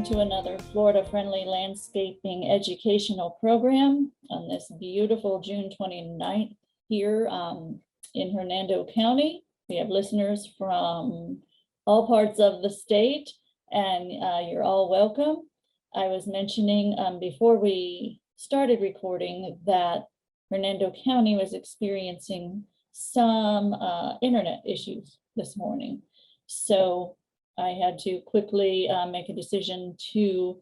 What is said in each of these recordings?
to another Florida-friendly landscaping educational program on this beautiful June 29th here in Hernando County. We have listeners from all parts of the state, and you're all welcome. I was mentioning before we started recording that Hernando County was experiencing some internet issues this morning. So I had to quickly make a decision to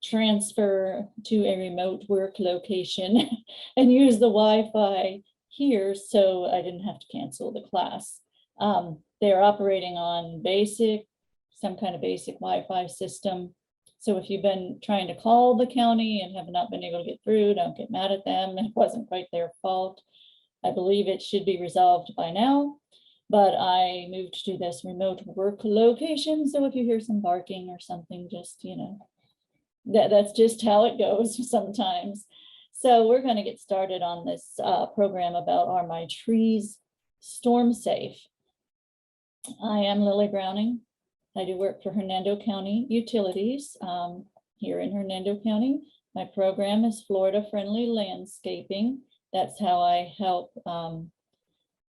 transfer to a remote work location and use the Wi-Fi here, so I didn't have to cancel the class. They're operating on some kind of basic Wi-Fi system. So if you've been trying to call the county and have not been able to get through, don't get mad at them. It wasn't quite their fault. I believe it should be resolved by now. But I moved to this remote work location. So if you hear some barking or something, just, that's just how it goes sometimes. So we're going to get started on this program about Are My Trees Storm Safe? I am Lilly Browning. I do work for Hernando County Utilities here in Hernando County. My program is Florida Friendly Landscaping. That's how I help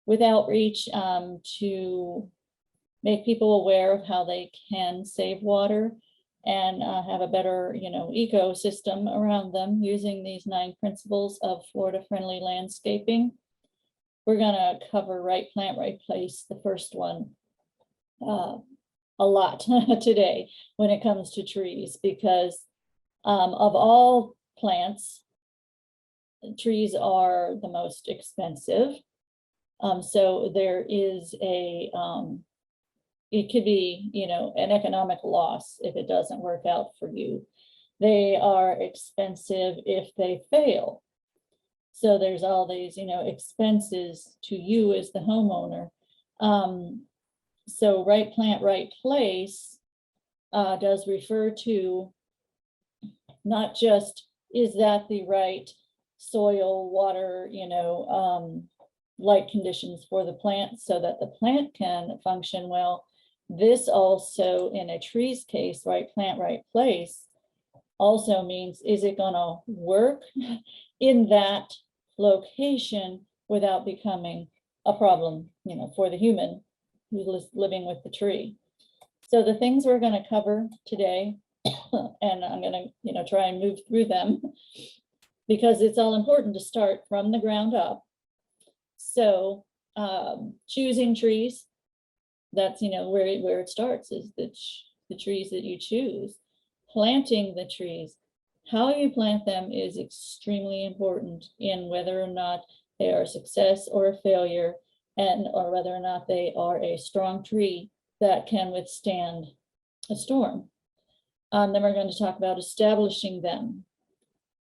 with outreach to make people aware of how they can save water and have a better, ecosystem around them using these 9 principles of Florida-friendly landscaping. We're going to cover right plant, right place, the first one, a lot today when it comes to trees, because of all plants, trees are the most expensive. So there is it could be, an economic loss if it doesn't work out for you. They are expensive if they fail. So there's all these, expenses to you as the homeowner. So right plant, right place does refer to not just, is that the right soil, water, light conditions for the plant so that the plant can function well. This also, in a tree's case, right plant, right place, also means, is it going to work in that location without becoming a problem, for the human who's living with the tree. So the things we're going to cover today, and I'm going to, try and move through them because it's all important to start from the ground up. So choosing trees, that's, where it starts, is the trees that you choose. Planting the trees, how you plant them is extremely important in whether or not they are a success or a failure, or whether or not they are a strong tree that can withstand a storm. Then we're going to talk about establishing them.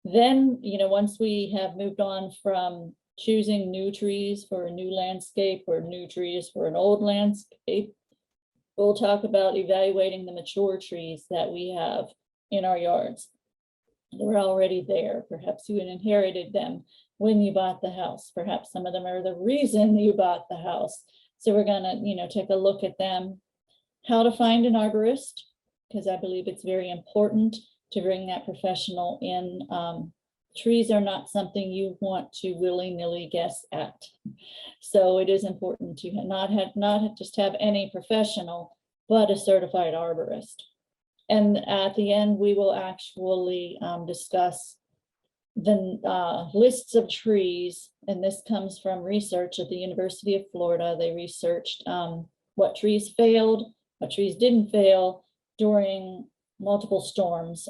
Then, once we have moved on from choosing new trees for a new landscape or new trees for an old landscape, we'll talk about evaluating the mature trees that we have in our yards. They're already there. Perhaps you inherited them when you bought the house. Perhaps some of them are the reason you bought the house. So we're going to, take a look at them. How to find an arborist, because I believe it's very important to bring that professional in. Trees are not something you want to willy-nilly guess at. So it is important to not just have any professional, but a certified arborist. And at the end, we will actually discuss the lists of trees. And this comes from research at the University of Florida. They researched what trees failed, what trees didn't fail during multiple storms,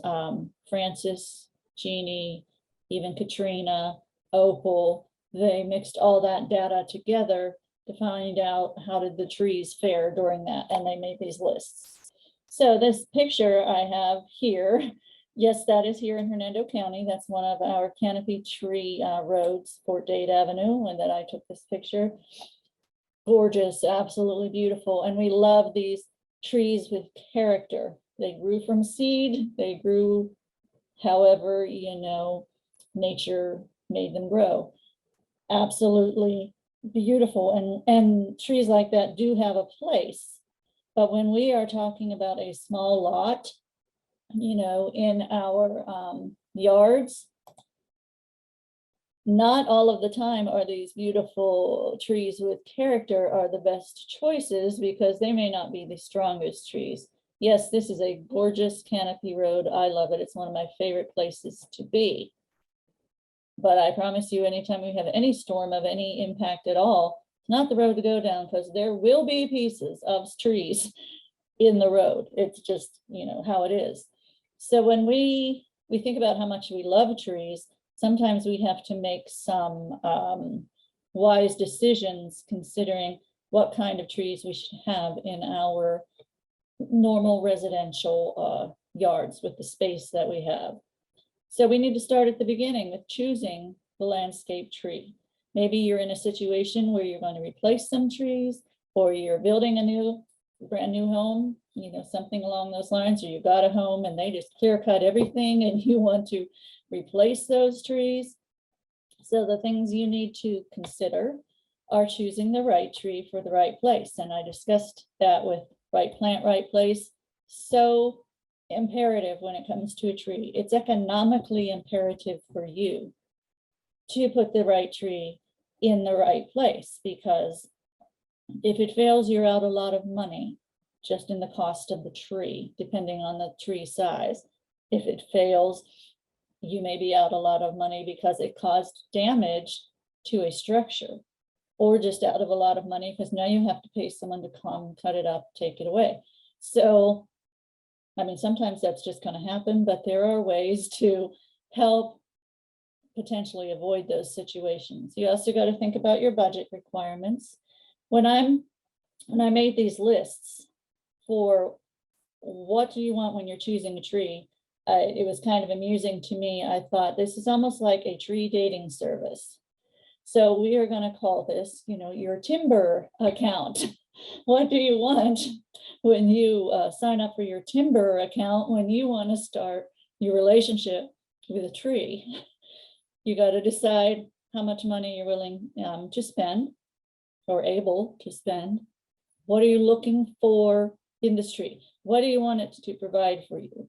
Francis, Jeannie, even Katrina, Opal. They mixed all that data together to find out how did the trees fare during that, and they made these lists. So this picture I have here, yes, that is here in Hernando County. That's one of our canopy tree roads, Fort Dade Avenue, and that I took this picture. Gorgeous, absolutely beautiful. And we love these trees with character. They grew from seed. They grew however, nature made them grow. Absolutely beautiful. And trees like that do have a place. But when we are talking about a small lot, in our yards, not all of the time are these beautiful trees with character are the best choices, because they may not be the strongest trees. Yes, this is a gorgeous canopy road. I love it. It's one of my favorite places to be. But I promise you, anytime we have any storm of any impact at all, it's not the road to go down, because there will be pieces of trees in the road. It's just, how it is. So when we think about how much we love trees, sometimes we have to make some wise decisions, considering what kind of trees we should have in our normal residential yards with the space that we have. So we need to start at the beginning with choosing the landscape tree. Maybe you're in a situation where you're going to replace some trees, or you're building a brand new home, something along those lines, or you got a home and they just clear cut everything and you want to replace those trees. So the things you need to consider are choosing the right tree for the right place. And I discussed that with right plant, right place. So imperative when it comes to a tree. It's economically imperative for you to put the right tree in the right place, because if it fails, you're out a lot of money just in the cost of the tree, depending on the tree size. If it fails, you may be out a lot of money because it caused damage to a structure, or just out of a lot of money because now you have to pay someone to come cut it up, take it away. So, sometimes that's just going to happen, but there are ways to help potentially avoid those situations. You also got to think about your budget requirements. When I made these lists for what do you want when you're choosing a tree, it was kind of amusing to me. I thought this is almost like a tree dating service. So we are going to call this, your timber account. What do you want when you sign up for your timber account, when you want to start your relationship with a tree? You got to decide how much money you're willing to spend or able to spend. What are you looking for in this tree? What do you want it to provide for you?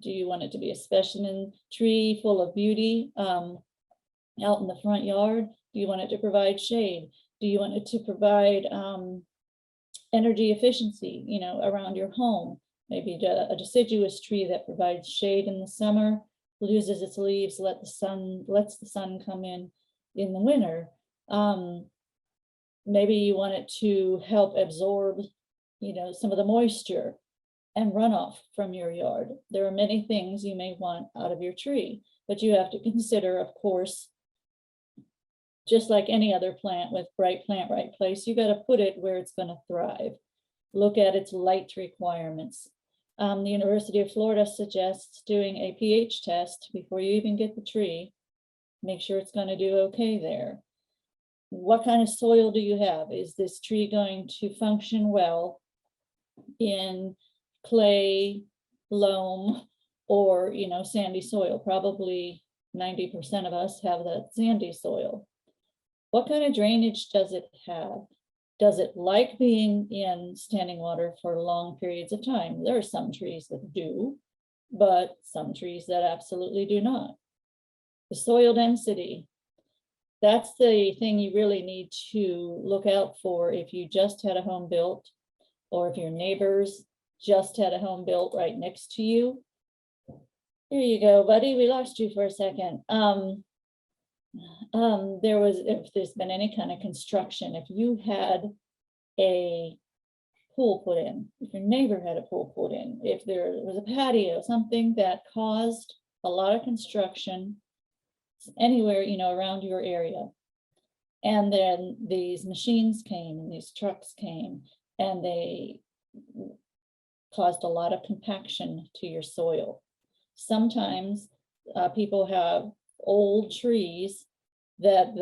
Do you want it to be a specimen tree full of beauty out in the front yard? Do you want it to provide shade? Do you want it to provide energy efficiency, around your home? Maybe a deciduous tree that provides shade in the summer, loses its leaves, lets the sun come in the winter. Maybe you want it to help absorb, some of the moisture and runoff from your yard. There are many things you may want out of your tree, but you have to consider, of course, just like any other plant with right plant, right place, you got to put it where it's going to thrive. Look at its light requirements. The University of Florida suggests doing a pH test before you even get the tree. Make sure it's going to do okay there. What kind of soil do you have? Is this tree going to function well in clay, loam, or sandy soil? Probably 90% of us have that sandy soil. What kind of drainage does it have? Does it like being in standing water for long periods of time? There are some trees that do, but some trees that absolutely do not. The soil density, that's the thing you really need to look out for if you just had a home built, or if your neighbors just had a home built right next to you. There you go, buddy. We lost you for a second. If there's been any kind of construction, if you had a pool put in, if your neighbor had a pool put in, if there was a patio, something that caused a lot of construction anywhere, around your area, and then these machines came and these trucks came and they caused a lot of compaction to your soil. Sometimes people have old trees that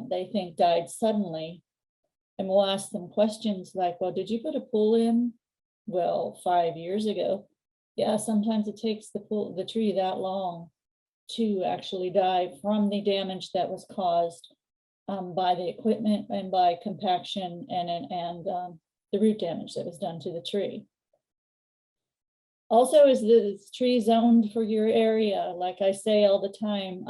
they think died suddenly, and we'll ask them questions like, well, did you put a pool in? Well, 5 years ago. Yeah, sometimes it takes the tree that long to actually die from the damage that was caused by the equipment and by compaction and the root damage that was done to the tree. Also, is this tree zoned for your area? Like I say all the time,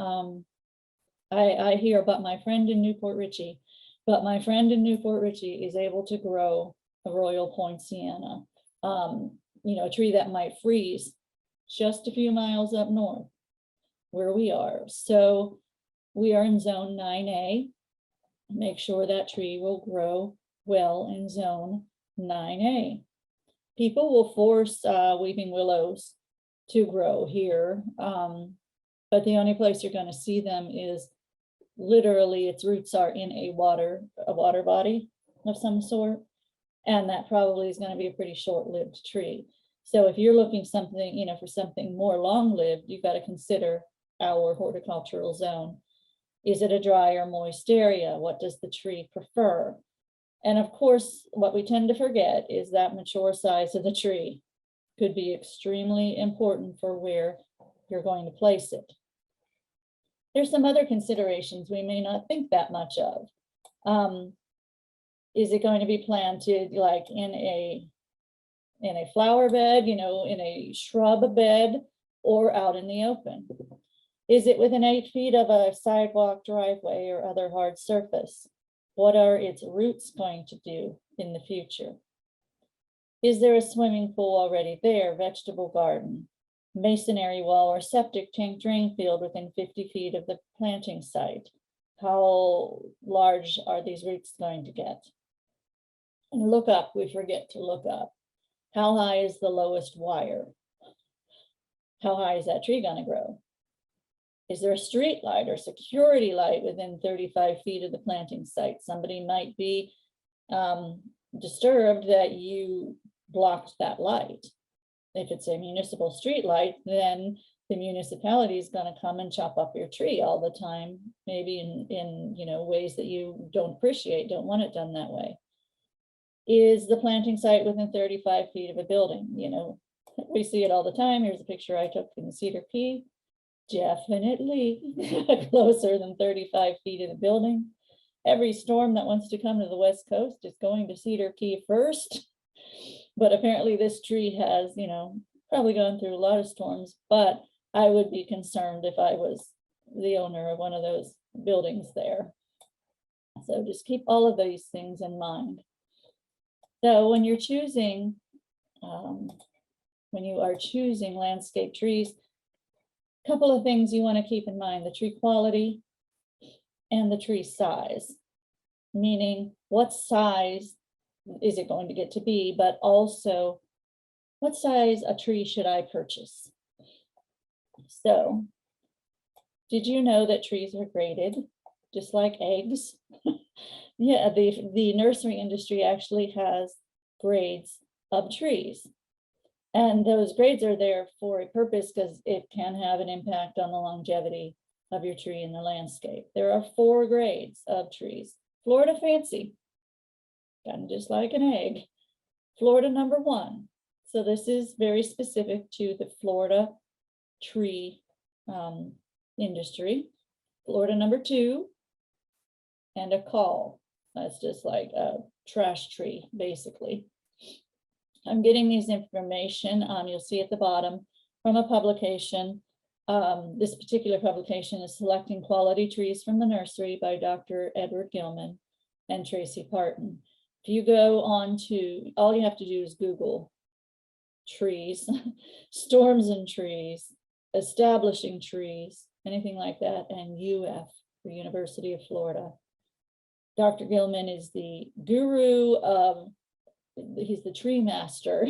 I hear about my friend in Newport Richey, but my friend in Newport Richey is able to grow a Royal Poinciana, a tree that might freeze just a few miles up north where we are. So we are in zone 9A. Make sure that tree will grow well in zone 9A. People will force weeping willows to grow here, but the only place you're going to see them is literally its roots are in a water body of some sort, and that probably is going to be a pretty short-lived tree. So if you're looking something, for something more long-lived, you've got to consider our horticultural zone. Is it a dry or moist area? What does the tree prefer? And of course, what we tend to forget is that mature size of the tree could be extremely important for where you're going to place it. There's some other considerations we may not think that much of. Is it going to be planted like in a flower bed, in a shrub bed, or out in the open? Is it within 8 feet of a sidewalk, driveway, or other hard surface? What are its roots going to do in the future? Is there a swimming pool already there, vegetable garden, masonry wall, or septic tank drain field within 50 feet of the planting site? How large are these roots going to get? And look up, we forget to look up. How high is the lowest wire? How high is that tree going to grow? Is there a street light or security light within 35 feet of the planting site? Somebody might be disturbed that you blocked that light. If it's a municipal street light, then the municipality is going to come and chop up your tree all the time, maybe in ways that you don't appreciate, don't want it done that way. Is the planting site within 35 feet of a building? We see it all the time. Here's a picture I took in Cedar Key. Definitely closer than 35 feet of the building. Every storm that wants to come to the West Coast is going to Cedar Key first. But apparently this tree has, probably gone through a lot of storms, but I would be concerned if I was the owner of one of those buildings there. So just keep all of these things in mind. So when you're choosing, landscape trees, a couple of things you want to keep in mind: the tree quality and the tree size, meaning what size is it going to get to be, but also what size a tree should I purchase? So did you know that trees are graded just like eggs? Yeah, the nursery industry actually has grades of trees. And those grades are there for a purpose because it can have an impact on the longevity of your tree in the landscape. There are 4 grades of trees. Florida Fancy, kind of just like an egg. Florida number 1. So this is very specific to the Florida tree industry. Florida number 2, and a call. That's just like a trash tree, basically. I'm getting these information, you'll see at the bottom, from a publication. This particular publication is Selecting Quality Trees from the Nursery by Dr. Edward Gilman and Tracy Parton. If you go on to, all you have to do is Google trees, storms and trees, establishing trees, anything like that, and UF for University of Florida. Dr. Gilman is the guru of, he's the tree master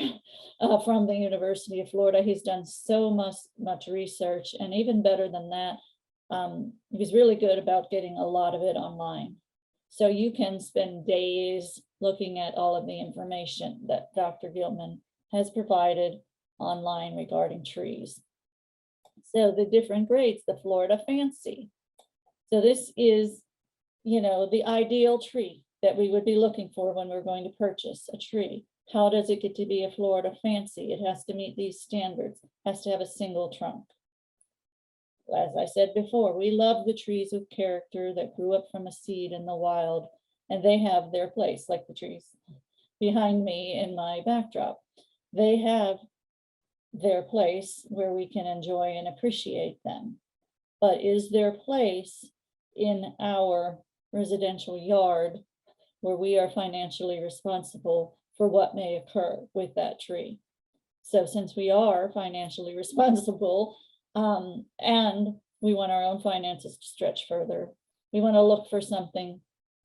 from the University of Florida. He's done so much research, and even better than that, he's really good about getting a lot of it online. So you can spend days looking at all of the information that Dr. Gilman has provided online regarding trees. So the different grades, the Florida Fancy. So this is, the ideal tree that we would be looking for when we're going to purchase a tree. How does it get to be a Florida Fancy? It has to meet these standards, has to have a single trunk. As I said before, we love the trees with character that grew up from a seed in the wild, and they have their place, like the trees behind me in my backdrop. They have their place where we can enjoy and appreciate them. But is their place in our residential yard where we are financially responsible for what may occur with that tree? So since we are financially responsible, and we want our own finances to stretch further, we want to look for something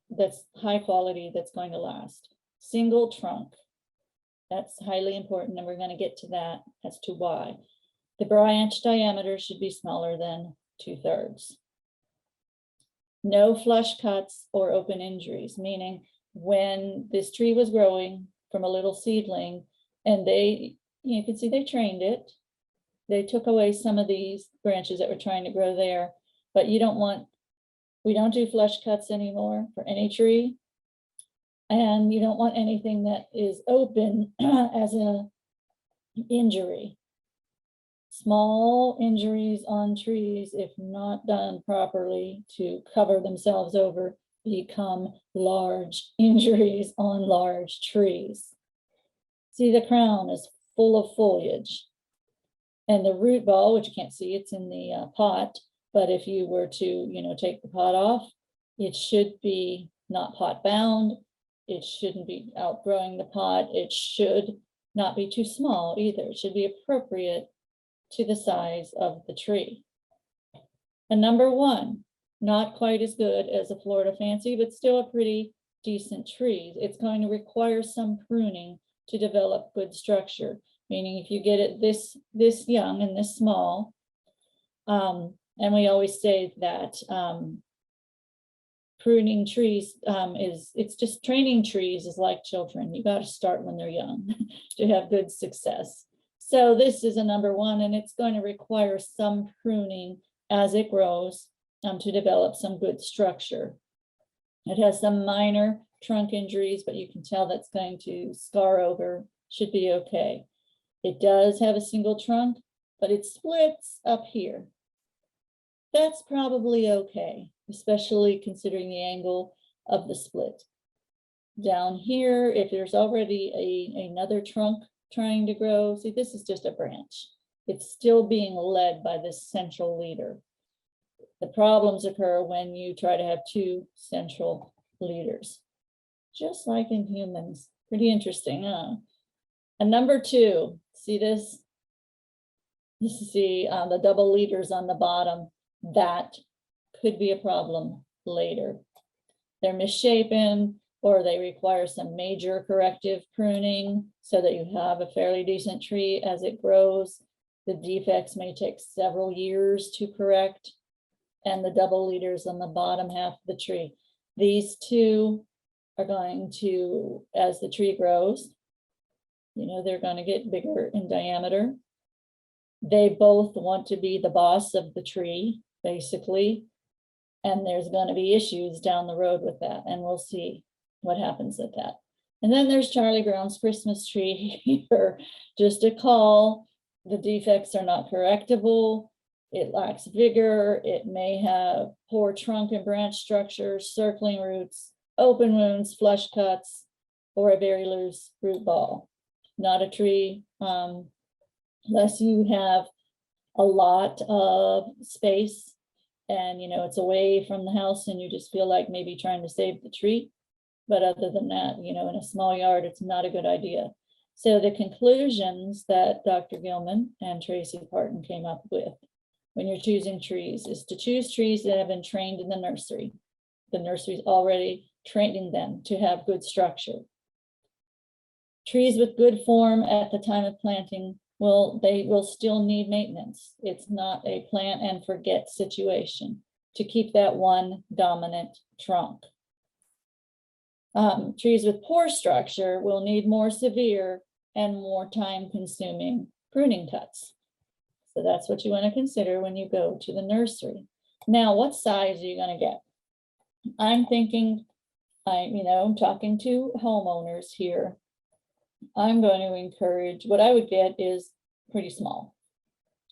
that's high quality, that's going to last. Single trunk, that's highly important, and we're going to get to that as to why. The branch diameter should be smaller than 2/3. No flush cuts or open injuries, meaning when this tree was growing from a little seedling, and you can see they trained it. They took away some of these branches that were trying to grow there, but we don't do flush cuts anymore for any tree. And you don't want anything that is open as an injury. Small injuries on trees, if not done properly to cover themselves over, become large injuries on large trees. See, the crown is full of foliage. And the root ball, which you can't see, it's in the pot, but if you were to, take the pot off, it should be not pot bound. It shouldn't be outgrowing the pot. It should not be too small either. It should be appropriate to the size of the tree. And number one, not quite as good as a Florida Fancy, but still a pretty decent tree. It's going to require some pruning to develop good structure, meaning if you get it this young and this small, and we always say that pruning trees it's just training trees is like children. You got to start when they're young to have good success. So this is a number one, and it's going to require some pruning as it grows to develop some good structure. It has some minor trunk injuries, but you can tell that's going to scar over, should be okay. It does have a single trunk, but it splits up here. That's probably okay, especially considering the angle of the split. Down here, if there's already another trunk trying to grow, see, this is just a branch. It's still being led by this central leader. The problems occur when you try to have two central leaders, just like in humans. Pretty interesting, huh? And number two, see this? This is the double leaders on the bottom. That could be a problem later. They're misshapen, or they require some major corrective pruning so that you have a fairly decent tree as it grows. The defects may take several years to correct, and the double leaders on the bottom half of the tree. These two are going to, as the tree grows, they're going to get bigger in diameter. They both want to be the boss of the tree, basically, and there's going to be issues down the road with that, and we'll see what happens at that. And then there's Charlie Brown's Christmas tree here. Just a call. The defects are not correctable. It lacks vigor. It may have poor trunk and branch structure, circling roots, open wounds, flush cuts, or a very loose root ball. Not a tree, unless you have a lot of space and it's away from the house and you just feel like maybe trying to save the tree. But other than that, in a small yard, it's not a good idea. So the conclusions that Dr. Gilman and Tracy Parton came up with when you're choosing trees is to choose trees that have been trained in the nursery. The nursery's already training them to have good structure. Trees with good form at the time of planting they will still need maintenance. It's not a plant and forget situation to keep that one dominant trunk. Trees with poor structure will need more severe and more time-consuming pruning cuts. So that's what you want to consider when you go to the nursery. Now, what size are you going to get? I'm thinking, I'm talking to homeowners here. I'm going to encourage, what I would get is pretty small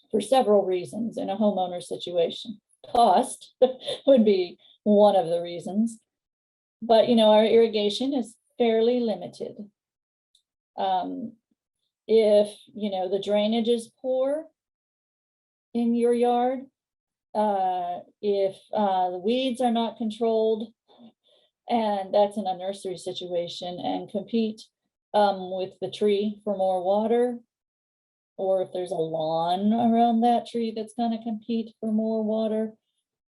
for several reasons in a homeowner situation. Cost would be one of the reasons, but our irrigation is fairly limited. If, the drainage is poor in your yard, if the weeds are not controlled, and that's in a nursery situation, and compete with the tree for more water, or if there's a lawn around that tree that's going to compete for more water,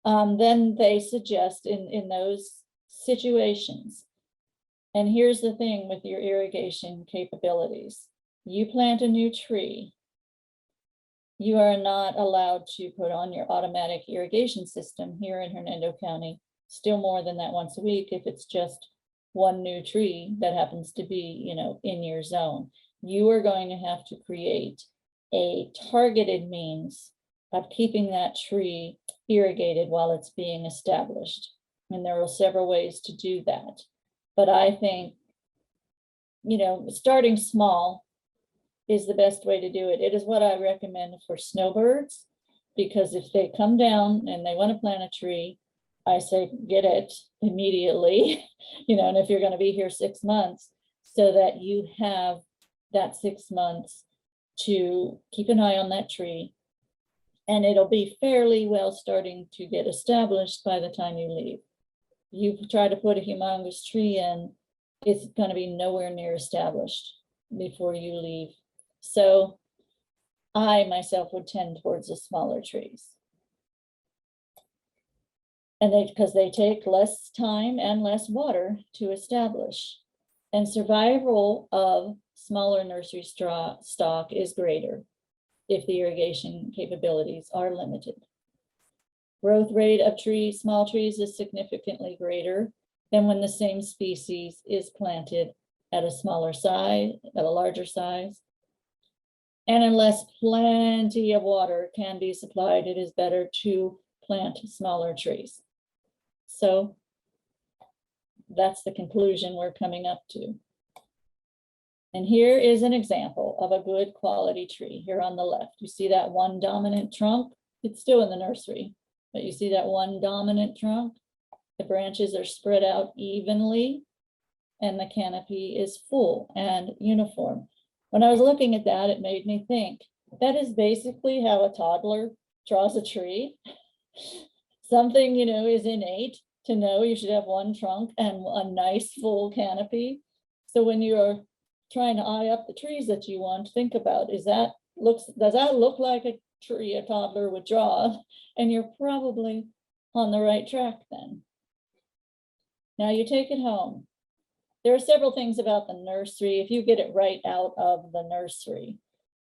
then they suggest in those situations. And here's the thing with your irrigation capabilities. You plant a new tree, you are not allowed to put on your automatic irrigation system here in Hernando County, still more than that once a week if it's just one new tree that happens to be, in your zone. You are going to have to create a targeted means of keeping that tree irrigated while it's being established. And there are several ways to do that. But I think, starting small is the best way to do it. It is what I recommend for snowbirds, because if they come down and they want to plant a tree, I say get it immediately, and if you're going to be here 6 months, so that you have that 6 months to keep an eye on that tree, and it'll be fairly well starting to get established by the time you leave. You try to put a humongous tree in, it's going to be nowhere near established before you leave. So I myself would tend towards the smaller trees. And because they take less time and less water to establish. And survival of smaller nursery stock is greater if the irrigation capabilities are limited. Growth rate of small trees is significantly greater than when the same species is planted at a smaller size, at a larger size. And unless plenty of water can be supplied, it is better to plant smaller trees. So that's the conclusion we're coming up to. And here is an example of a good quality tree here on the left. You see that one dominant trunk? It's still in the nursery, but you see that one dominant trunk? The branches are spread out evenly and the canopy is full and uniform. When I was looking at that, it made me think that is basically how a toddler draws a tree. Something, is innate to know you should have one trunk and a nice full canopy. So when you're trying to eye up the trees that you want, think about, does that look like a tree a toddler would draw? And you're probably on the right track then. Now you take it home. There are several things about the nursery. If you get it right out of the nursery,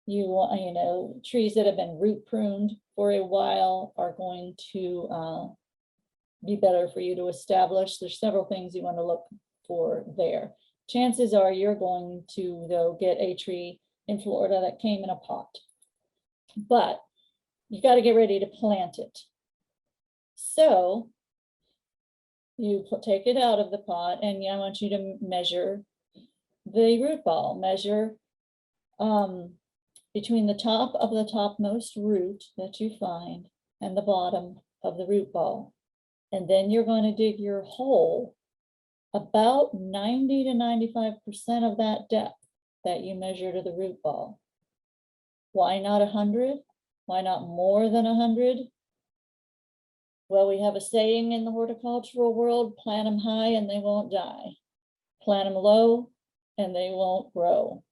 trees that have been root pruned for a while are going to be better for you to establish. There's several things you want to look for there. Chances are you're going to, though, get a tree in Florida that came in a pot, but you got to get ready to plant it. So you take it out of the pot, and I want you to measure the root ball. Measure between the top of the topmost root that you find and the bottom of the root ball. And then you're going to dig your hole about 90 to 95% of that depth that you measure to the root ball. Why not 100? Why not more than 100? Well, we have a saying in the horticultural world, plant them high and they won't die. Plant them low and they won't grow.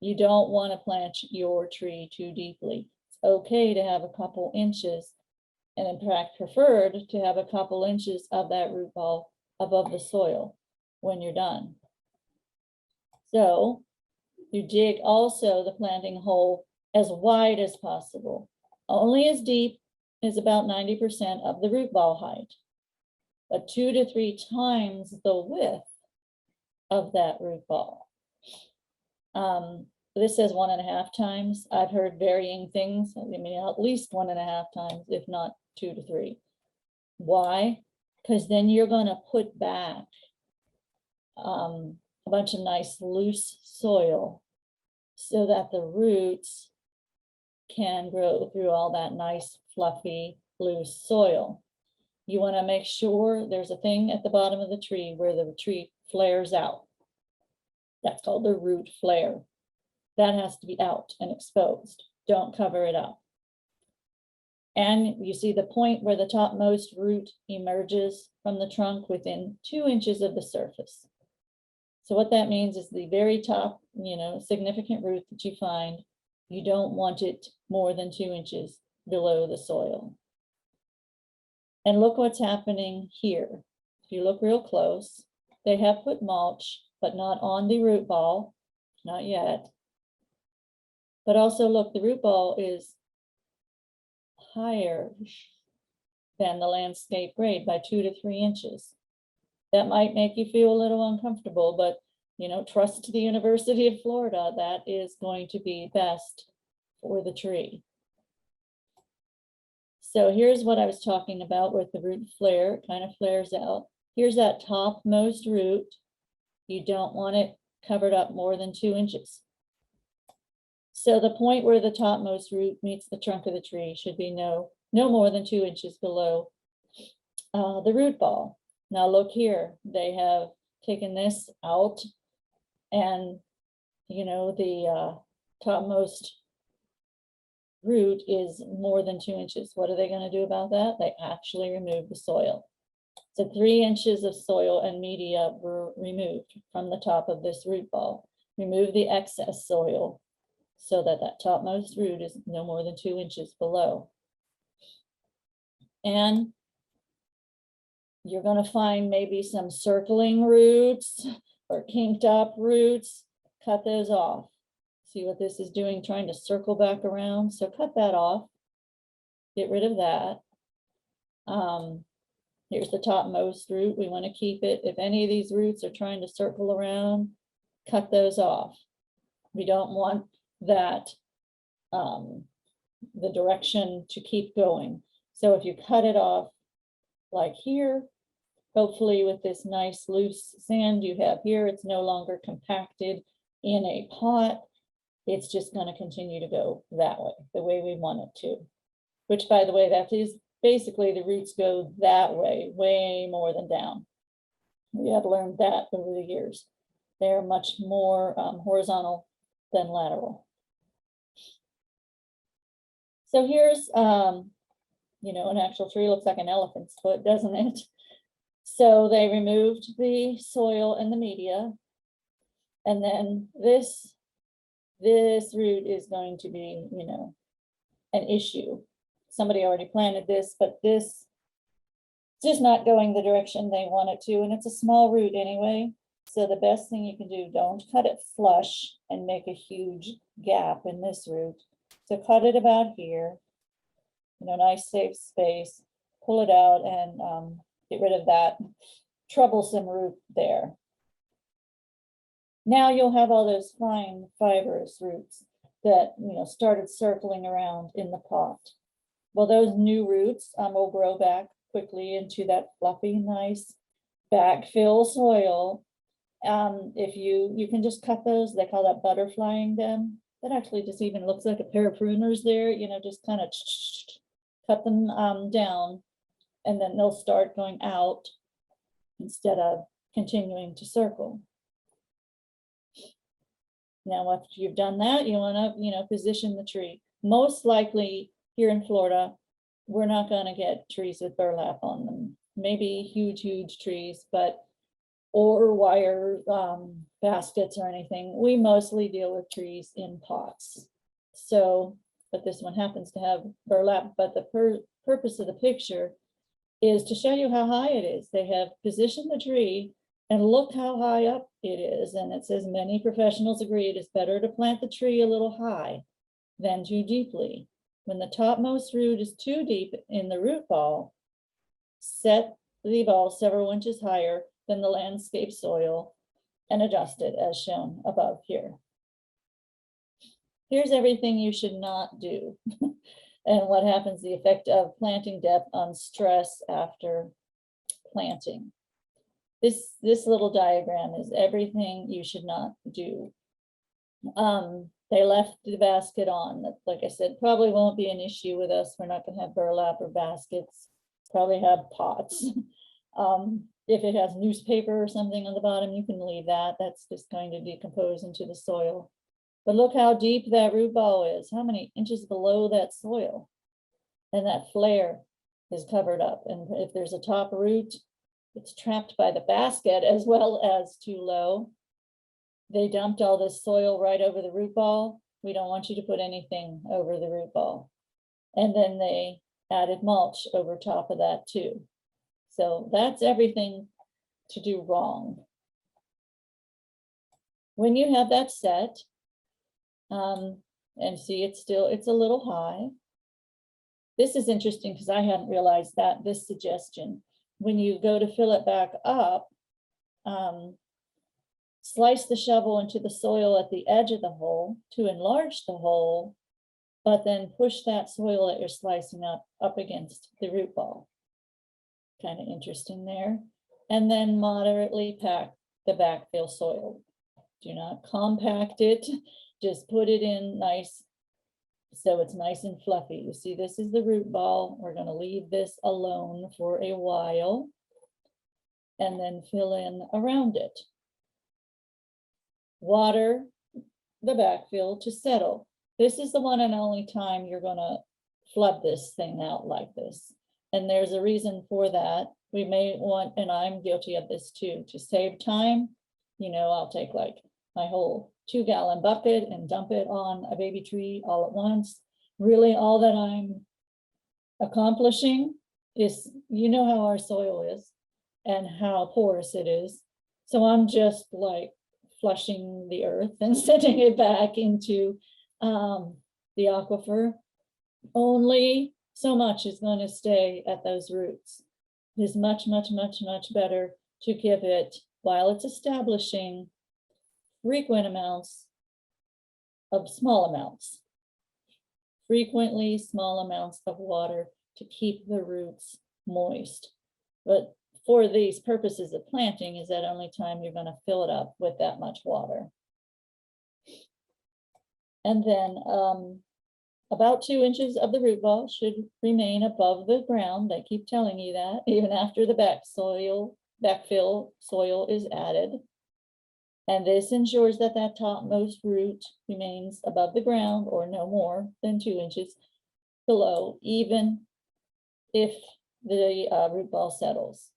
You don't want to plant your tree too deeply. It's okay to have a couple inches, and in fact preferred to have a couple inches of that root ball above the soil when you're done. So you dig also the planting hole as wide as possible, only as deep as about 90% of the root ball height, but 2 to 3 times the width of that root ball. This says 1.5 times. I've heard varying things. I mean, at least 1.5 times, if not 2 to 3. Why? Because then you're going to put back a bunch of nice loose soil so that the roots can grow through all that nice fluffy loose soil. You want to make sure there's a thing at the bottom of the tree where the tree flares out. That's called the root flare. That has to be out and exposed. Don't cover it up. And you see the point where the topmost root emerges from the trunk within 2 inches of the surface. So what that means is the very top, significant root that you find, you don't want it more than 2 inches below the soil. And look what's happening here. If you look real close, they have put mulch, but not on the root ball, not yet. But also look, the root ball is higher than the landscape grade by 2 to 3 inches. That might make you feel a little uncomfortable, but trust the University of Florida, that is going to be best for the tree. So here's what I was talking about with the root flare. It kind of flares out. Here's that topmost root. You don't want it covered up more than 2 inches. So the point where the topmost root meets the trunk of the tree should be no more than 2 inches below the root ball. Now look here, they have taken this out, and the topmost root is more than 2 inches. What are they going to do about that? They actually remove the soil. So 3 inches of soil and media were removed from the top of this root ball. Remove the excess soil so that that topmost root is no more than 2 inches below. And you're going to find maybe some circling roots or kinked up roots. Cut those off. See what this is doing, trying to circle back around. So cut that off. Get rid of that. Here's the topmost root. We want to keep it. If any of these roots are trying to circle around, cut those off. We don't want that, the direction to keep going. So if you cut it off like here, hopefully with this nice loose sand you have here, it's no longer compacted in a pot. It's just going to continue to go that way, the way we want it to. Which, by the way, that is basically the roots go that way more than down. We have learned that over the years. They're much more horizontal than lateral. So here's, an actual tree. Looks like an elephant's foot, doesn't it? So they removed the soil and the media. And then this root is going to be, an issue. Somebody already planted this, but this is just not going the direction they want it to. And it's a small root anyway. So the best thing you can do, don't cut it flush and make a huge gap in this root. So cut it about here, nice safe space, pull it out and get rid of that troublesome root there. Now you'll have all those fine fibrous roots that, started circling around in the pot. Well, those new roots will grow back quickly into that fluffy, nice backfill soil. If you can just cut those, they call that butterflying them. That actually just even looks like a pair of pruners there, just kind of cut them down, and then they'll start going out instead of continuing to circle. Now, after you've done that, you want to, position the tree. Most likely here in Florida, we're not going to get trees with burlap on them. Maybe huge trees, or wire baskets or anything. We mostly deal with trees in pots. So, but this one happens to have burlap. But the purpose of the picture is to show you how high it is. They have positioned the tree, and look how high up it is. And it says many professionals agree it is better to plant the tree a little high than too deeply. When the topmost root is too deep in the root ball, set the ball several inches higher than the landscape soil and adjust it as shown above here. Here's everything you should not do and what happens, the effect of planting depth on stress after planting. This little diagram is everything you should not do. They left the basket on. That, like I said, probably won't be an issue with us. We're not going to have burlap or baskets. Probably have pots. If it has newspaper or something on the bottom, you can leave that. That's just going to decompose into the soil. But look how deep that root ball is, how many inches below that soil. And that flare is covered up. And if there's a top root, it's trapped by the basket as well as too low. They dumped all this soil right over the root ball. We don't want you to put anything over the root ball. And then they added mulch over top of that too. So that's everything to do wrong. When you have that set, and see it's a little high. This is interesting because I hadn't realized that this suggestion, when you go to fill it back up, slice the shovel into the soil at the edge of the hole to enlarge the hole, but then push that soil that you're slicing up against the root ball. Kind of interesting there. And then moderately pack the backfill soil. Do not compact it, just put it in nice, so it's nice and fluffy. You see, this is the root ball. We're going to leave this alone for a while and then fill in around it. Water the backfill to settle. This is the one and only time you're going to flood this thing out like this. And there's a reason for that. We may want, and I'm guilty of this too, to save time. You know, I'll take like my whole 2-gallon bucket and dump it on a baby tree all at once. Really, all that I'm accomplishing is, you know how our soil is and how porous it is. So I'm just like flushing the earth and sending it back into the aquifer. Only so much is going to stay at those roots. It is much, much, much, much better to give it, while it's establishing, frequent amounts of small amounts. Frequently small amounts of water to keep the roots moist. But for these purposes of planting is that only time you're going to fill it up with that much water. And then about 2 inches of the root ball should remain above the ground. They keep telling you that even after the backfill soil is added. And this ensures that that topmost root remains above the ground or no more than 2 inches below, even if the root ball settles.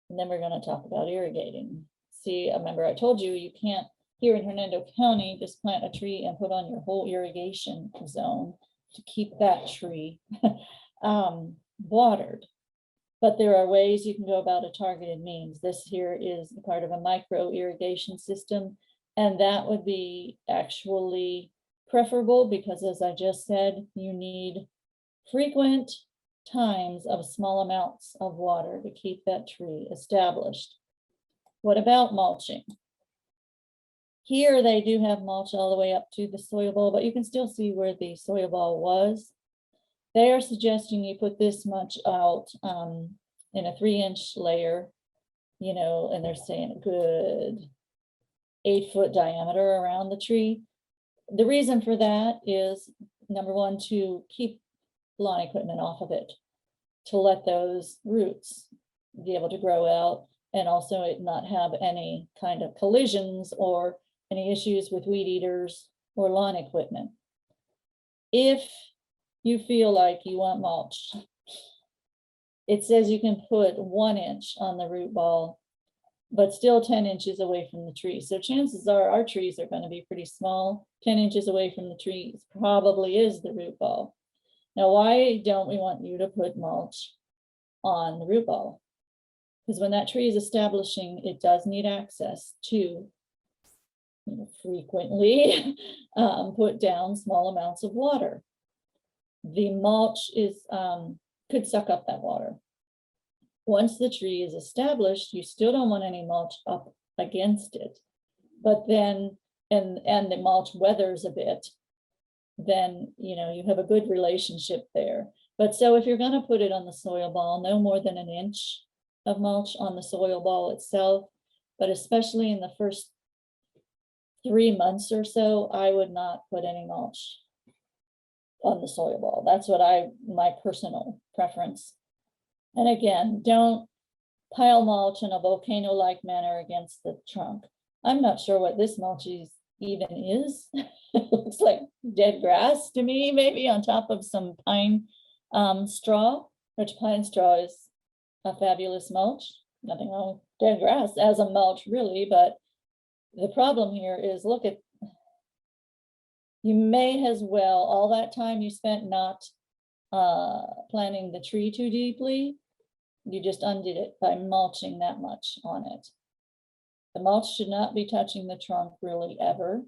And then we're going to talk about irrigating. See, remember I told you, you can't, here in Hernando County, just plant a tree and put on your whole irrigation zone to keep that tree watered. But there are ways you can go about a targeted means. This here is part of a micro irrigation system, and that would be actually preferable because, as I just said, you need frequent times of small amounts of water to keep that tree established. What about mulching? Here they do have mulch all the way up to the soil ball, but you can still see where the soil ball was. They are suggesting you put this much out in a 3-inch layer, you know, and they're saying a good 8-foot diameter around the tree. The reason for that is, number one, to keep lawn equipment off of it, to let those roots be able to grow out, and also it not have any kind of collisions or any issues with weed eaters or lawn equipment. If you feel like you want mulch, it says you can put 1 inch on the root ball, but still 10 inches away from the tree. So chances are our trees are going to be pretty small. 10 inches away from the trees probably is the root ball. Now, why don't we want you to put mulch on the root ball? Because when that tree is establishing, it does need access to frequently put down small amounts of water. The mulch is could suck up that water. Once the tree is established, you still don't want any mulch up against it. But then, and the mulch weathers a bit, then, you know, you have a good relationship there. But so if you're going to put it on the soil ball, no more than 1 inch of mulch on the soil ball itself, but especially in the first 3 months or so, I would not put any mulch on the soil ball. That's what my personal preference. And again, don't pile mulch in a volcano-like manner against the trunk. I'm not sure what this mulch is even is. It looks like dead grass to me, maybe on top of some pine straw, which pine straw is a fabulous mulch. Nothing wrong with dead grass as a mulch, really, but the problem here is, look at, you may as well, all that time you spent not planting the tree too deeply, you just undid it by mulching that much on it. The mulch should not be touching the trunk really ever.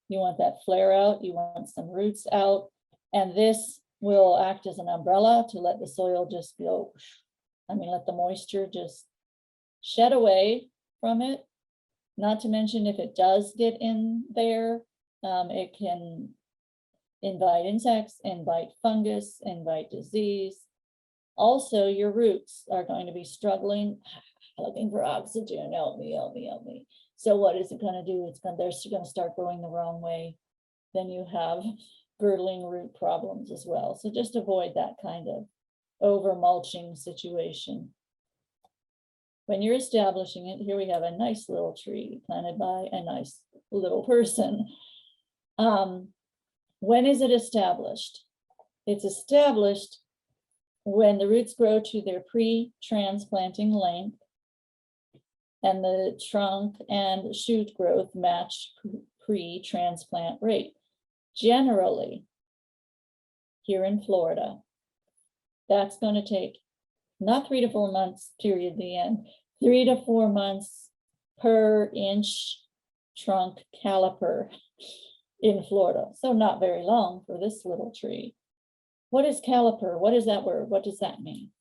You want that flare out, you want some roots out, and this will act as an umbrella to let the soil just go, let the moisture just shed away from it. Not to mention, if it does get in there, it can invite insects, invite fungus, invite disease. Also, your roots are going to be struggling, looking for oxygen. Help me, help me, help me. So what is it going to do? They're going to start growing the wrong way. Then you have girdling root problems as well. So just avoid that kind of over mulching situation. When you're establishing it, here we have a nice little tree planted by a nice little person. When is it established? It's established when the roots grow to their pre-transplanting length and the trunk and shoot growth match pre-transplant rate. Generally, here in Florida, that's going to take not 3 to 4 months, period, the end, 3 to 4 months per inch trunk caliper in Florida. So not very long for this little tree. What is caliper? What is that word? What does that mean?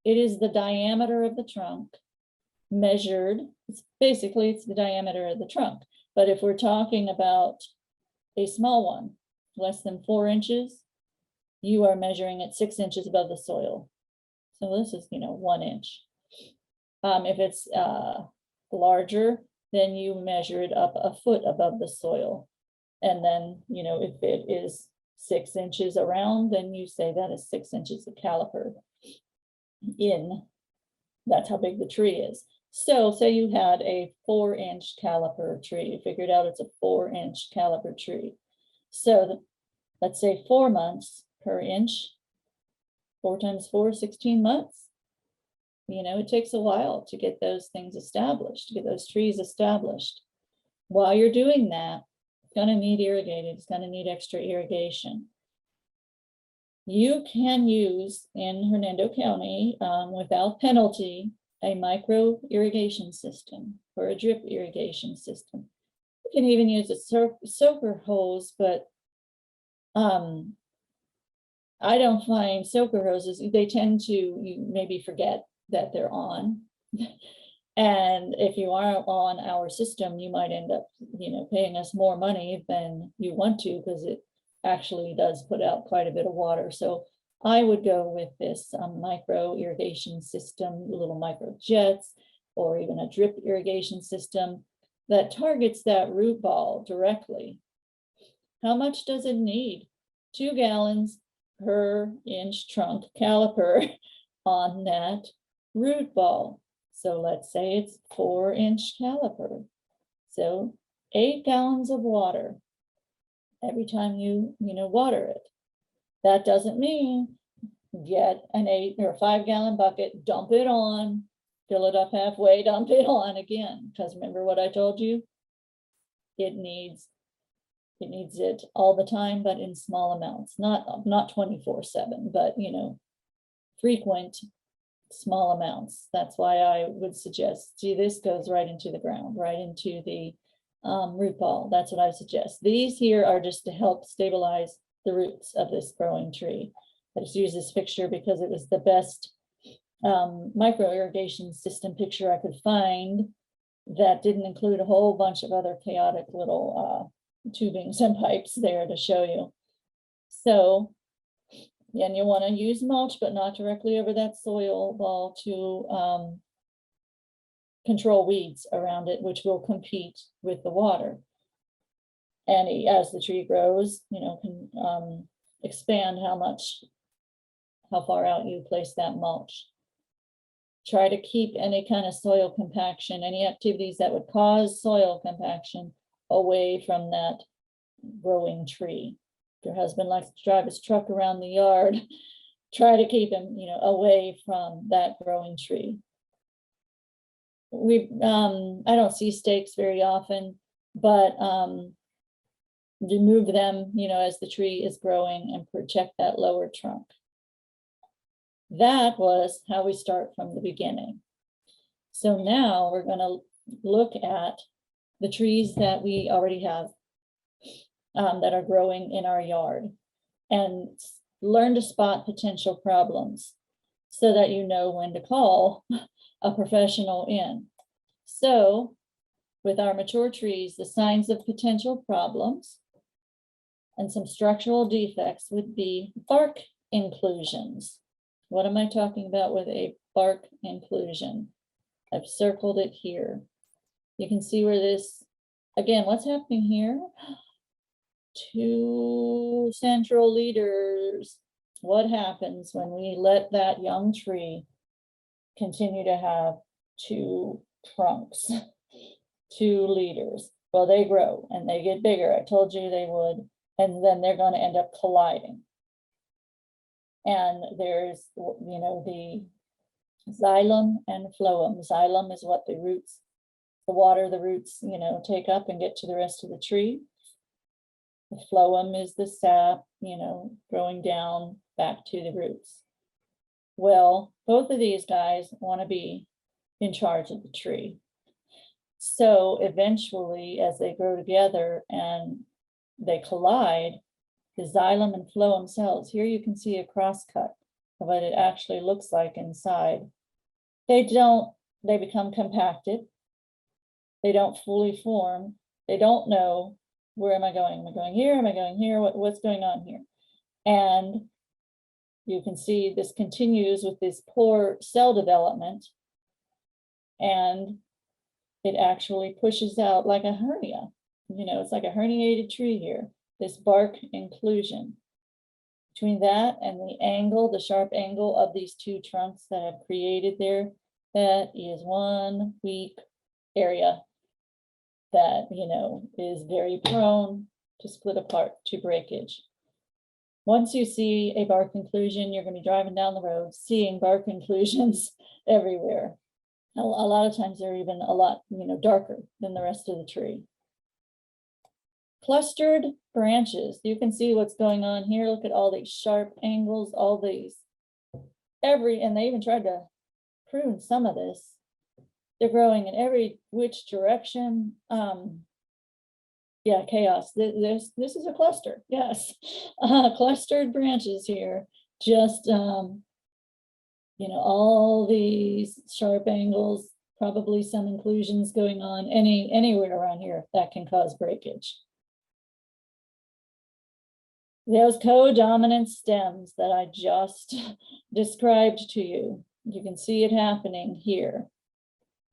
It is the diameter of the trunk measured. It's the diameter of the trunk. But if we're talking about a small one, less than 4 inches, you are measuring it 6 inches above the soil. So this is, 1 inch. If it's larger, then you measure it up a foot above the soil. And then, if it is 6 inches around, then you say that is 6 inches of caliper in. That's how big the tree is. So say you had a 4-inch caliper tree. You figured out it's a 4-inch caliper tree. So let's say 4 months per inch. 4 times 4, 16 months. It takes a while to get those things established, to get those trees established. While you're doing that, it's going to need irrigated. It's going to need extra irrigation. You can use in Hernando County, without penalty, a micro irrigation system or a drip irrigation system. You can even use a soaker hose, but I don't find soaker hoses, they tend to, you maybe forget that they're on. And if you are on our system, you might end up, paying us more money than you want to, because it actually does put out quite a bit of water. So I would go with this micro irrigation system, little micro jets, or even a drip irrigation system that targets that root ball directly. How much does it need? 2 gallons per inch trunk caliper on that root ball. So let's say it's 4-inch caliper. So 8 gallons of water every time you water it. That doesn't mean get an 8 or 5 gallon bucket, dump it on, fill it up halfway, dump it on again. Because remember what I told you? It needs it all the time, but in small amounts, not 24/7, but frequent small amounts. That's why I would suggest, see, this goes right into the ground, right into the root ball. That's what I suggest. These here are just to help stabilize the roots of this growing tree. I just use this picture because it was the best micro irrigation system picture I could find that didn't include a whole bunch of other chaotic little tubings and pipes there to show you. So, and you want to use mulch, but not directly over that soil ball to control weeds around it, which will compete with the water. And as the tree grows, can expand how far out you place that mulch. Try to keep any kind of soil compaction, any activities that would cause soil compaction away from that growing tree. If your husband likes to drive his truck around the yard, try to keep him, away from that growing tree. I don't see stakes very often, but remove them, as the tree is growing and protect that lower trunk. That was how we start from the beginning. So now we're going to look at the trees that we already have that are growing in our yard and learn to spot potential problems so that you know when to call a professional in. So with our mature trees, the signs of potential problems and some structural defects would be bark inclusions. What am I talking about with a bark inclusion? I've circled it here. You can see where this, again, what's happening here? Two central leaders. What happens when we let that young tree continue to have two trunks, two leaders? Well, they grow and they get bigger. I told you they would. And then they're going to end up colliding. And there's, the xylem and phloem. Xylem is what the roots, the water the roots, take up and get to the rest of the tree. The phloem is the sap, growing down back to the roots. Well, both of these guys want to be in charge of the tree. So eventually, as they grow together and they collide, the xylem and phloem cells, here you can see a crosscut of what it actually looks like inside. They become compacted. They don't fully form. They don't know, where am I going? Am I going here? Am I going here? What's going on here? And you can see this continues with this poor cell development, and it actually pushes out like a hernia. It's like a herniated tree here, this bark inclusion. Between that and the angle, the sharp angle of these two trunks that have created there, that is one weak area that, is very prone to split apart, to breakage. Once you see a bark inclusion, you're going to be driving down the road, seeing bark inclusions everywhere. A lot of times they're even a lot, darker than the rest of the tree. Clustered branches. You can see what's going on here. Look at all these sharp angles, all these. And they even tried to prune some of this. They're growing in every which direction. Yeah, chaos. This is a cluster. Yes, clustered branches here. Just all these sharp angles. Probably some inclusions going on anywhere around here that can cause breakage. Those codominant stems that I just described to you, you can see it happening here.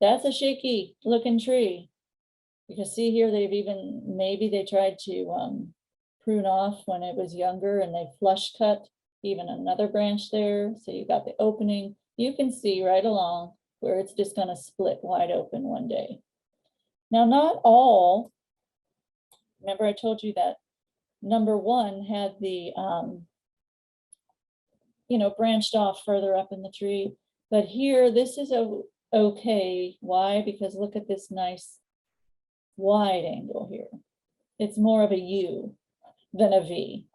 That's a shaky looking tree. You can see here maybe they tried to prune off when it was younger and they flush cut even another branch there. So you got the opening. You can see right along where it's just going to split wide open one day. Now, not all, remember I told you that number one had the, branched off further up in the tree. But here, this is okay. Why? Because look at this nice wide angle here. It's more of a U than a V.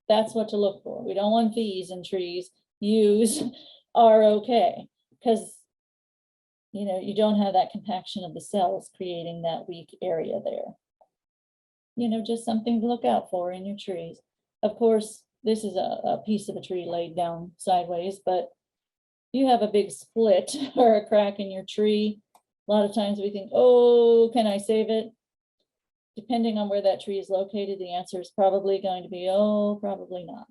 That's what to look for. We don't want V's in trees. U's are okay because, you don't have that compaction of the cells creating that weak area there. Just something to look out for in your trees. Of course, this is a piece of a tree laid down sideways, but you have a big split or a crack in your tree. A lot of times we think, oh, can I save it? Depending on where that tree is located, the answer is probably going to be, oh, probably not.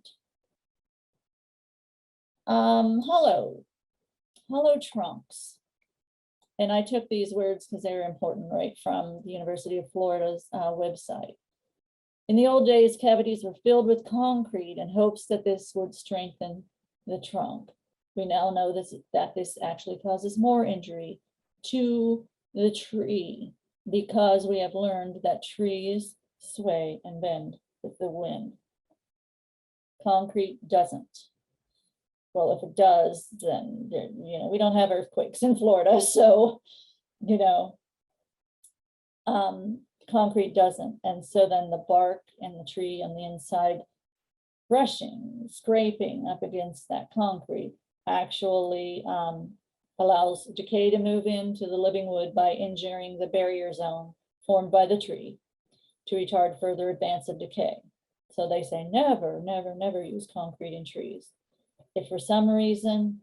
Hollow trunks. And I took these words because they were important right from the University of Florida's website. In the old days, cavities were filled with concrete in hopes that this would strengthen the trunk. We now know that this actually causes more injury to the tree. because we have learned that trees sway and bend with the wind. Concrete doesn't. Well, if it does, then, we don't have earthquakes in Florida, so, concrete doesn't. And so then the bark and the tree on the inside brushing, scraping up against that concrete actually allows decay to move into the living wood by injuring the barrier zone formed by the tree to retard further advance of decay. So they say never, never, never use concrete in trees. If for some reason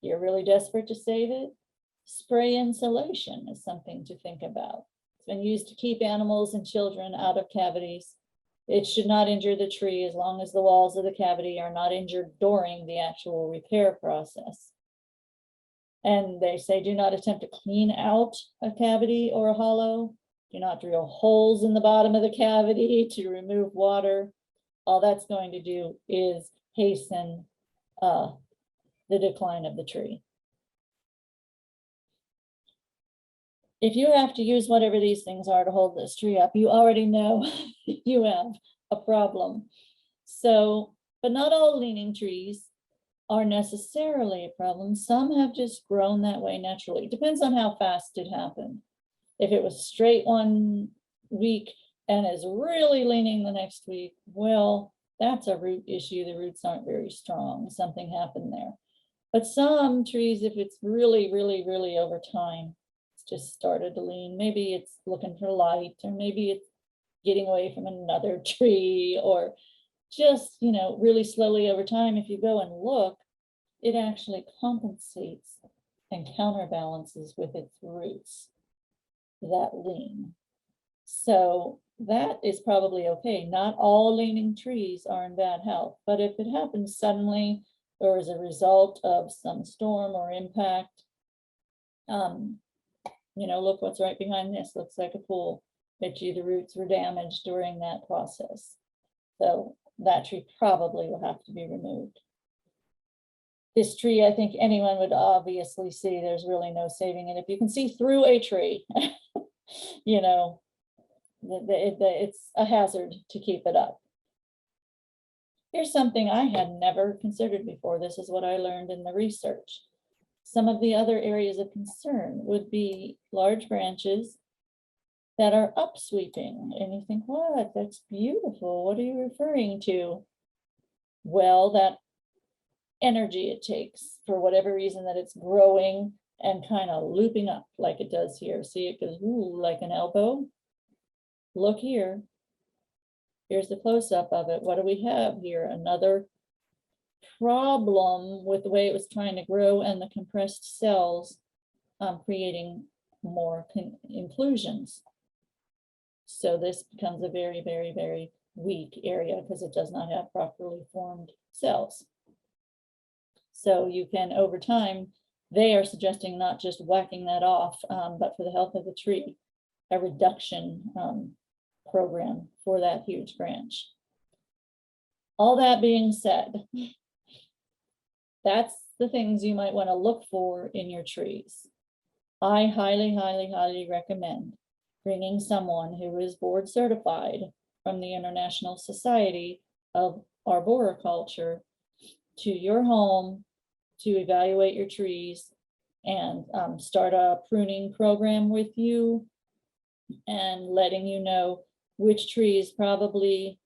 you're really desperate to save it, spray insulation is something to think about. It's been used to keep animals and children out of cavities. It should not injure the tree as long as the walls of the cavity are not injured during the actual repair process. And they say, do not attempt to clean out a cavity or a hollow. Do not drill holes in the bottom of the cavity to remove water. All that's going to do is hasten the decline of the tree. If you have to use whatever these things are to hold this tree up, you already know you have a problem. So, but not all leaning trees are necessarily a problem. Some have just grown that way naturally. It depends on how fast it happened. If it was straight one week and is really leaning the next week, well, that's a root issue. The roots aren't very strong. Something happened there. But some trees, if it's really, really, really over time, it's just started to lean. Maybe it's looking for light, or maybe it's getting away from another tree, or just, really slowly over time. If you go and look, it actually compensates and counterbalances with its roots that lean. So that is probably okay. Not all leaning trees are in bad health, but if it happens suddenly or as a result of some storm or impact, look what's right behind this. Looks like a pool. Bet you the roots were damaged during that process. So that tree probably will have to be removed. This tree, I think anyone would obviously see there's really no saving it. If you can see through a tree, it's a hazard to keep it up. Here's something I had never considered before. This is what I learned in the research. Some of the other areas of concern would be large branches that are upsweeping. And you think, what? That's beautiful. What are you referring to? Well, that energy it takes for whatever reason that it's growing and kind of looping up like it does here. See, it goes like an elbow. Look here. Here's the close-up of it. What do we have here? Another problem with the way it was trying to grow and the compressed cells creating more inclusions. So this becomes a very, very, very weak area because it does not have properly formed cells. So you can, over time, they are suggesting not just whacking that off, but for the health of the tree, a reduction program for that huge branch. All that being said, that's the things you might want to look for in your trees. I highly, highly, highly recommend bringing someone who is board certified from the International Society of Arboriculture to your home to evaluate your trees and start a pruning program with you and letting you know which trees probably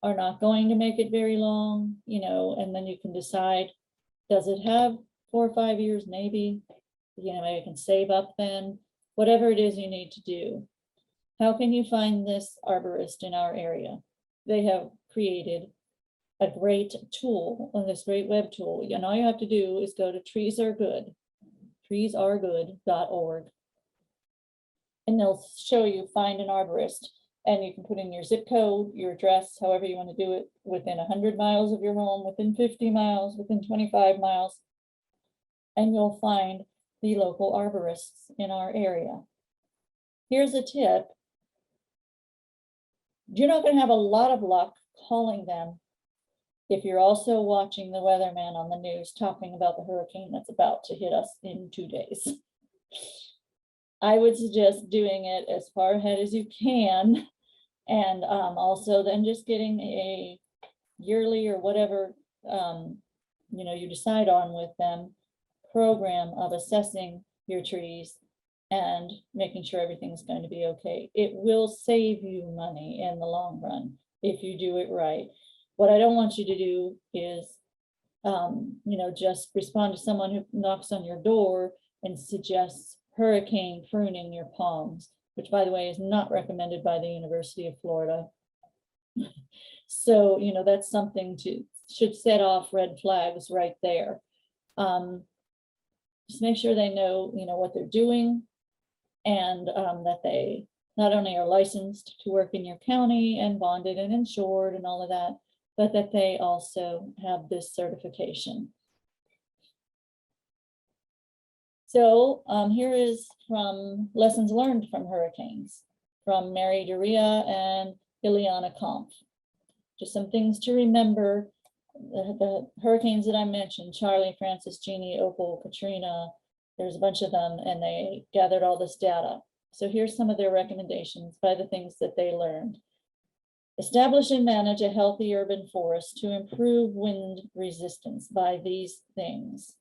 are not going to make it very long, and then you can decide, does it have 4 or 5 years? Maybe, maybe you can save up then, whatever it is you need to do. How can you find this arborist in our area? They have created a great tool, on this great web tool. And all you have to do is go to treesaregood.org. And they'll show you find an arborist. And you can put in your zip code, your address, however you want to do it, within 100 miles of your home, within 50 miles, within 25 miles. And you'll find the local arborists in our area. Here's a tip. You're not going to have a lot of luck calling them if you're also watching the weatherman on the news talking about the hurricane that's about to hit us in 2 days. I would suggest doing it as far ahead as you can. And also then just getting a yearly or whatever, you decide on with them, program of assessing your trees and making sure everything's going to be okay. It will save you money in the long run if you do it right. What I don't want you to do is, just respond to someone who knocks on your door and suggests hurricane pruning your palms, which by the way is not recommended by the University of Florida. So, that's something should set off red flags right there. Just make sure they know, what they're doing, and that they not only are licensed to work in your county and bonded and insured and all of that, but that they also have this certification. So here is from lessons learned from hurricanes from Mary Doria and Ileana Kampf. Just some things to remember. The hurricanes that I mentioned, Charlie, Francis, Jeannie, Opal, Katrina, there's a bunch of them, and they gathered all this data. So here's some of their recommendations by the things that they learned. Establish and manage a healthy urban forest to improve wind resistance by these things: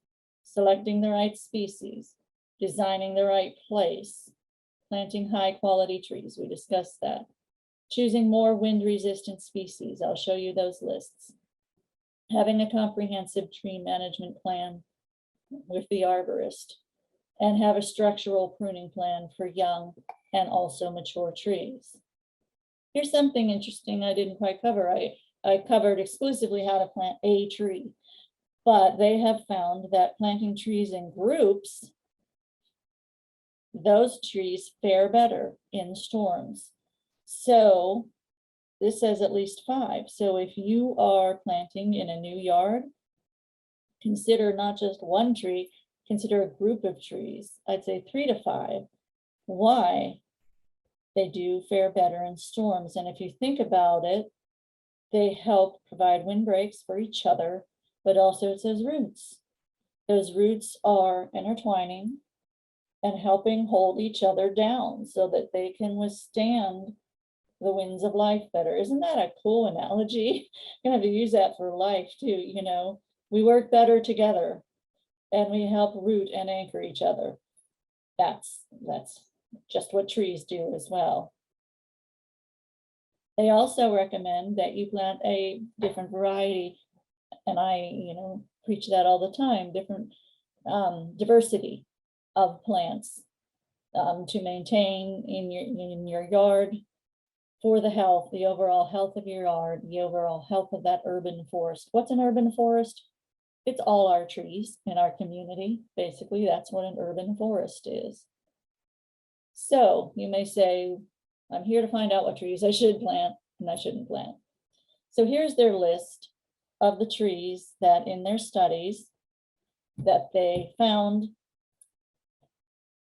selecting the right species, designing the right place, planting high quality trees. We discussed that. Choosing more wind resistant species. I'll show you those lists. Having a comprehensive tree management plan with the arborist, and have a structural pruning plan for young and also mature trees. Here's something interesting I didn't quite cover. I covered exclusively how to plant a tree, but they have found that planting trees in groups, those trees fare better in storms. So this says at least 5. So if you are planting in a new yard, consider not just one tree, consider a group of trees. I'd say 3 to 5. Why? They do fare better in storms. And if you think about it, they help provide windbreaks for each other, but also it says roots. Those roots are intertwining and helping hold each other down so that they can withstand the winds of life better. Isn't that a cool analogy? You're gonna have to use that for life too. We work better together and we help root and anchor each other. That's just what trees do as well. They also recommend that you plant a different variety, and I preach that all the time, different diversity of plants to maintain in your yard for the health, the overall health of your yard, the overall health of that urban forest. What's an urban forest? It's all our trees in our community. Basically, that's what an urban forest is. So you may say, I'm here to find out what trees I should plant and I shouldn't plant. So here's their list of the trees that in their studies that they found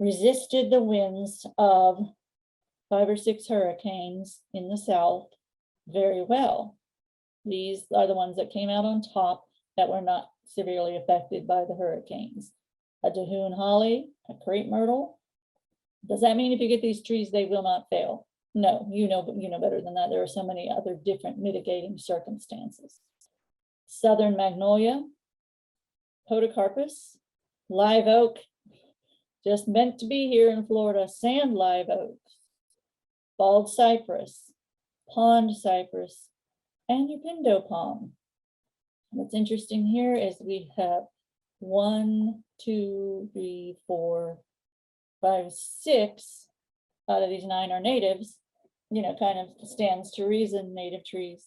resisted the winds of 5 or 6 hurricanes in the South very well. These are the ones that came out on top that were not severely affected by the hurricanes. A Dahoon holly, a crepe myrtle. Does that mean if you get these trees, they will not fail? No, you know better than that. There are so many other different mitigating circumstances. Southern magnolia, podocarpus, live oak, just meant to be here in Florida, sand live oak, bald cypress, pond cypress, and your pindo palm. What's interesting here is we have 1, 2, 3, 4, 5, 6 out of these 9 are natives. Kind of stands to reason native trees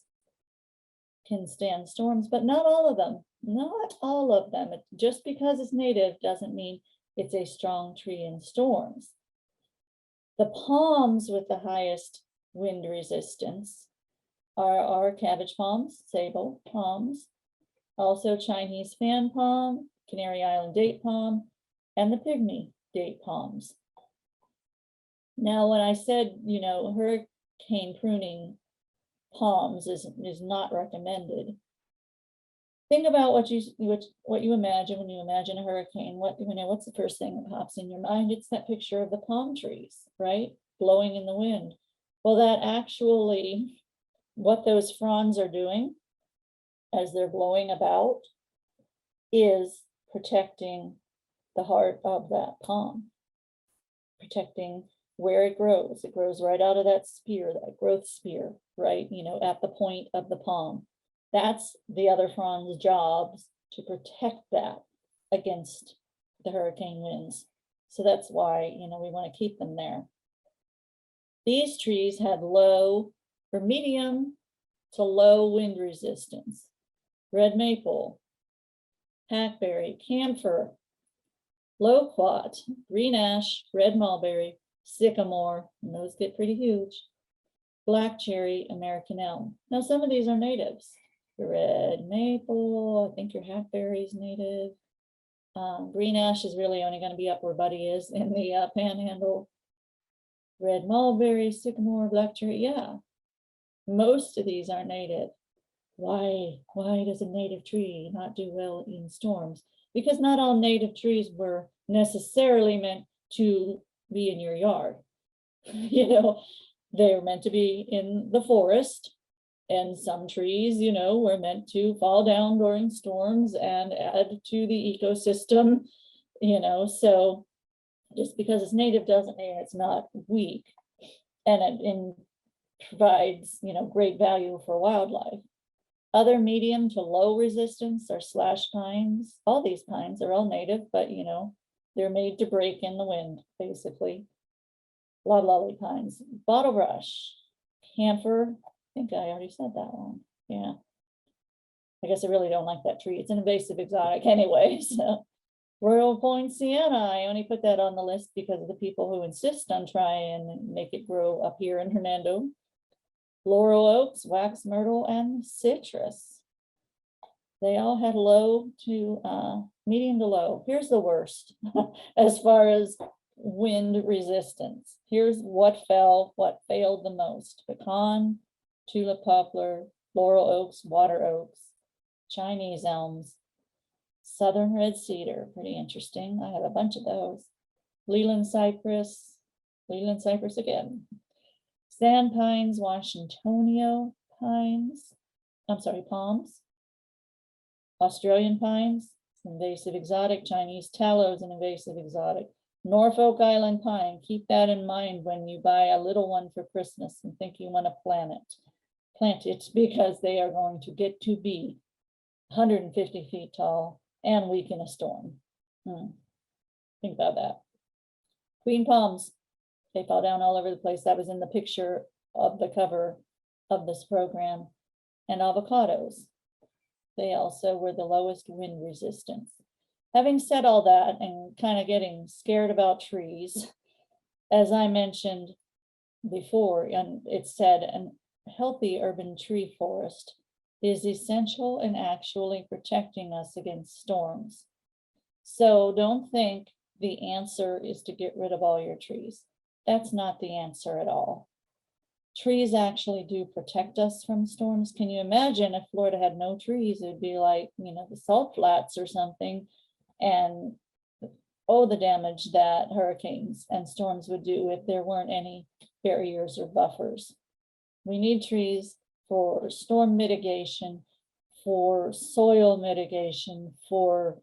can stand storms, but not all of them. Not all of them. Just because it's native doesn't mean it's a strong tree in storms. The palms with the highest wind resistance are our cabbage palms, sable palms, also Chinese fan palm, Canary Island date palm, and the pygmy date palms. Now, when I said, hurricane pruning palms is not recommended, think about what you imagine when you imagine a hurricane. What's the first thing that pops in your mind? It's that picture of the palm trees, right? Blowing in the wind. Well, that actually, what those fronds are doing as they're blowing about is protecting the heart of that palm, protecting where it grows. It grows right out of that spear, that growth spear, right? At the point of the palm. That's the other frond's jobs, to protect that against the hurricane winds. So that's why, we want to keep them there. These trees had low or medium to low wind resistance. Red maple, hackberry, camphor, loquat, green ash, red mulberry, sycamore, and those get pretty huge, black cherry, American elm. Now, some of these are natives. Your red maple, I think your hackberry is native. Green ash is really only going to be up where Buddy is in the panhandle. Red mulberry, sycamore, black cherry, yeah. Most of these are native. Why does a native tree not do well in storms? Because not all native trees were necessarily meant to be in your yard. They're meant to be in the forest, and some trees, were meant to fall down during storms and add to the ecosystem, so just because it's native doesn't mean it's not weak, and it provides, great value for wildlife. Other medium to low resistance are slash pines. All these pines are all native, but they're made to break in the wind, basically. Loblolly pines, bottle brush, camphor. I think I already said that one. Yeah. I guess I really don't like that tree. It's an invasive exotic anyway. So Royal Point sienna, I only put that on the list because of the people who insist on trying and make it grow up here in Hernando. Laurel oaks, wax myrtle, and citrus. They all had low to medium to low. Here's the worst as far as wind resistance. Here's what failed the most: pecan, tulip poplar, laurel oaks, water oaks, Chinese elms, southern red cedar, pretty interesting. I have a bunch of those. Leland cypress again. Sand pines, Washingtonio pines, palms, Australian pines, invasive exotic, Chinese tallow is an invasive exotic. Norfolk Island pine, keep that in mind when you buy a little one for Christmas and think you want to plant it, because they are going to get to be 150 feet tall and weak in a storm. Think about that. Queen palms, they fall down all over the place. That was in the picture of the cover of this program. And avocados, they also were the lowest wind resistance. Having said all that and kind of getting scared about trees, as I mentioned before, and it said, a healthy urban tree forest is essential in actually protecting us against storms. So don't think the answer is to get rid of all your trees. That's not the answer at all. Trees actually do protect us from storms. Can you imagine if Florida had no trees? It would be like, the salt flats or something. And the damage that hurricanes and storms would do if there weren't any barriers or buffers. We need trees for storm mitigation, for soil mitigation, for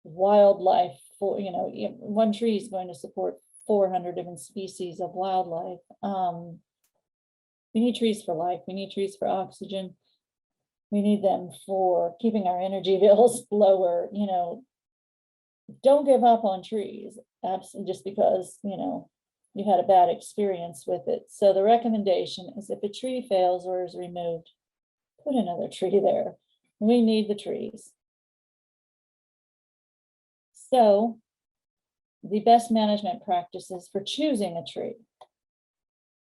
wildlife, for, one tree is going to support 400 different species of wildlife. We need trees for life. We need trees for oxygen. We need them for keeping our energy bills lower. Don't give up on trees, just because, you had a bad experience with it. So the recommendation is, if a tree fails or is removed, put another tree there. We need the trees. So the best management practices for choosing a tree.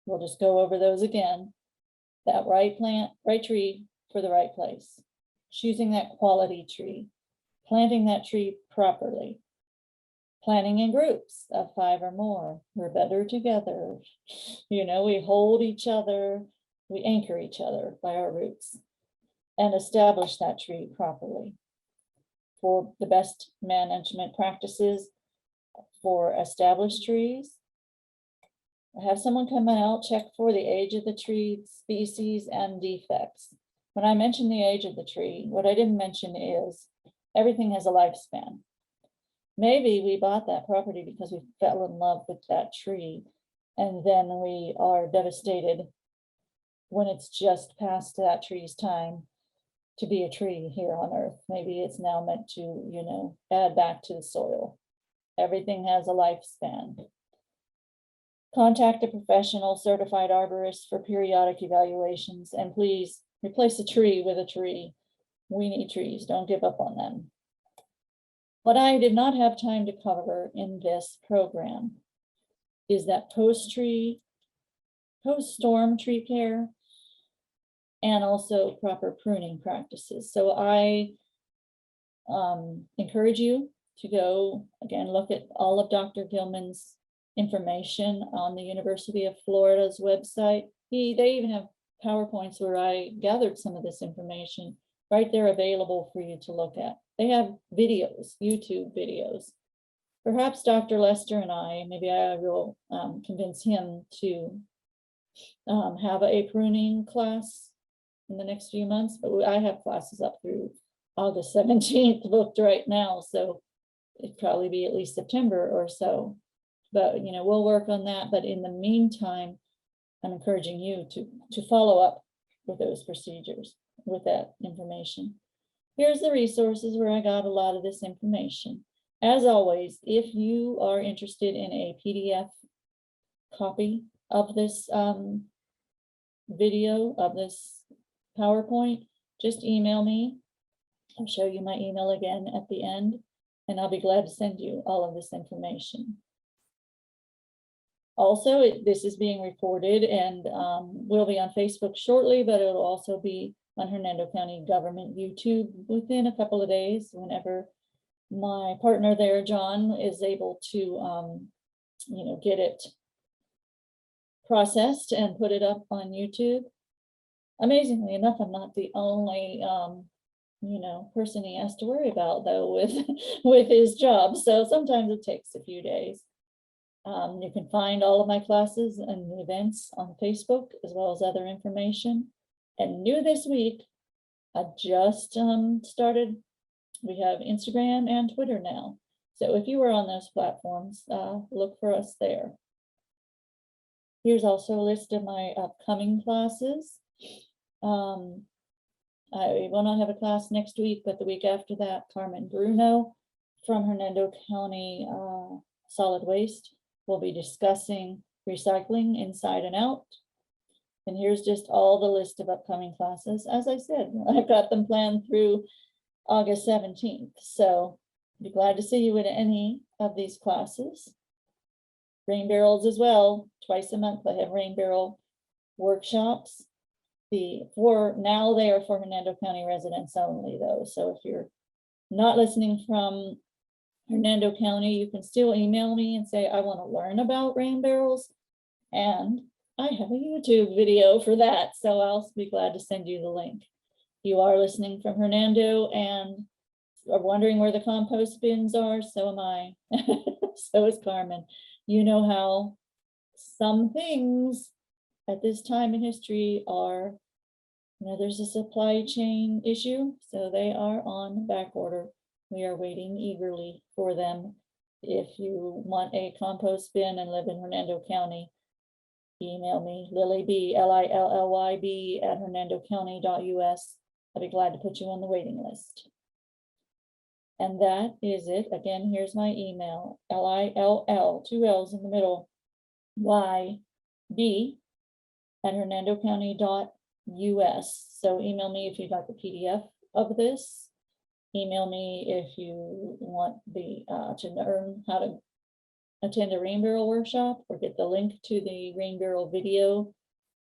We'll just go over those again. That right tree for the right place. Choosing that quality tree. Planting that tree properly. Planting in groups of 5 or more. We're better together. We hold each other. We anchor each other by our roots. and establish that tree properly. For the best management practices for established trees, have someone come out, check for the age of the tree, species, and defects. When I mention the age of the tree, what I didn't mention is everything has a lifespan. Maybe we bought that property because we fell in love with that tree, and then we are devastated when it's just past that tree's time to be a tree here on earth. Maybe it's now meant to, add back to the soil. Everything has a lifespan. Contact a professional certified arborist for periodic evaluations, and please replace a tree with a tree. We need trees, don't give up on them. What I did not have time to cover in this program is that post-storm tree care and also proper pruning practices. So I encourage you to go, again, look at all of Dr. Gilman's information on the University of Florida's website. They even have PowerPoints where I gathered some of this information right there available for you to look at. They have videos, YouTube videos. Perhaps Dr. Lester and maybe I will convince him to have a pruning class in the next few months, but I have classes up through August 17th booked right now, so it'd probably be at least September or so. But we'll work on that. But in the meantime, I'm encouraging you to follow up with those procedures, with that information. Here's the resources where I got a lot of this information. As always, if you are interested in a PDF copy of this video, of this PowerPoint, just email me. I'll show you my email again at the end, and I'll be glad to send you all of this information. Also, this is being recorded and will be on Facebook shortly, but it'll also be on Hernando County Government YouTube within a couple of days, whenever my partner there, John, is able to, get it processed and put it up on YouTube. Amazingly enough, I'm not the only, person he has to worry about, though, with his job. So sometimes it takes a few days. You can find all of my classes and events on Facebook, as well as other information. And new this week, I just started, we have Instagram and Twitter now. So if you are on those platforms, look for us there. Here's also a list of my upcoming classes. I will not have a class next week, but the week after that, Carmen Bruno from Hernando County Solid Waste will be discussing recycling inside and out. And here's just all the list of upcoming classes. As I said, I've got them planned through August 17th. So I'd be glad to see you in any of these classes. Rain barrels as well, twice a month. I have rain barrel workshops. Now they are for Hernando County residents only, though. So if you're not listening from Hernando County, you can still email me and say, I want to learn about rain barrels. And I have a YouTube video for that, so I'll be glad to send you the link. If you are listening from Hernando and are wondering where the compost bins are, so am I. So is Carmen. You know how some things at this time in history are, there's a supply chain issue, so they are on back order. We are waiting eagerly for them. If you want a compost bin and live in Hernando County, email me, LillyB, LILLYB @hernandocounty.us. I'll be glad to put you on the waiting list. And that is it. Again, here's my email, LILL, 2 L's in the middle, YB @hernandocounty.us. So email me if you got the PDF of this. Email me if you want to learn how to attend a rain barrel workshop or get the link to the rain barrel video.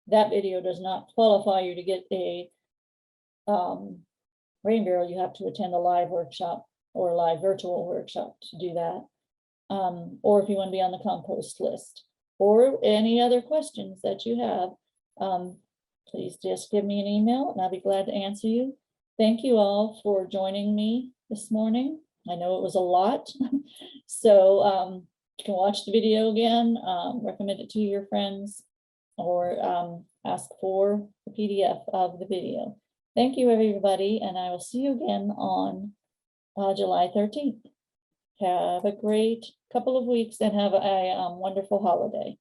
That video does not qualify you to get a rain barrel. You have to attend a live workshop or a live virtual workshop to do that. Or if you want to be on the compost list or any other questions that you have, please just give me an email and I'll be glad to answer you. Thank you all for joining me this morning. I know it was a lot. So you can watch the video again, recommend it to your friends, or ask for the PDF of the video. Thank you, everybody, and I will see you again on July 13th. Have a great couple of weeks and have a wonderful holiday.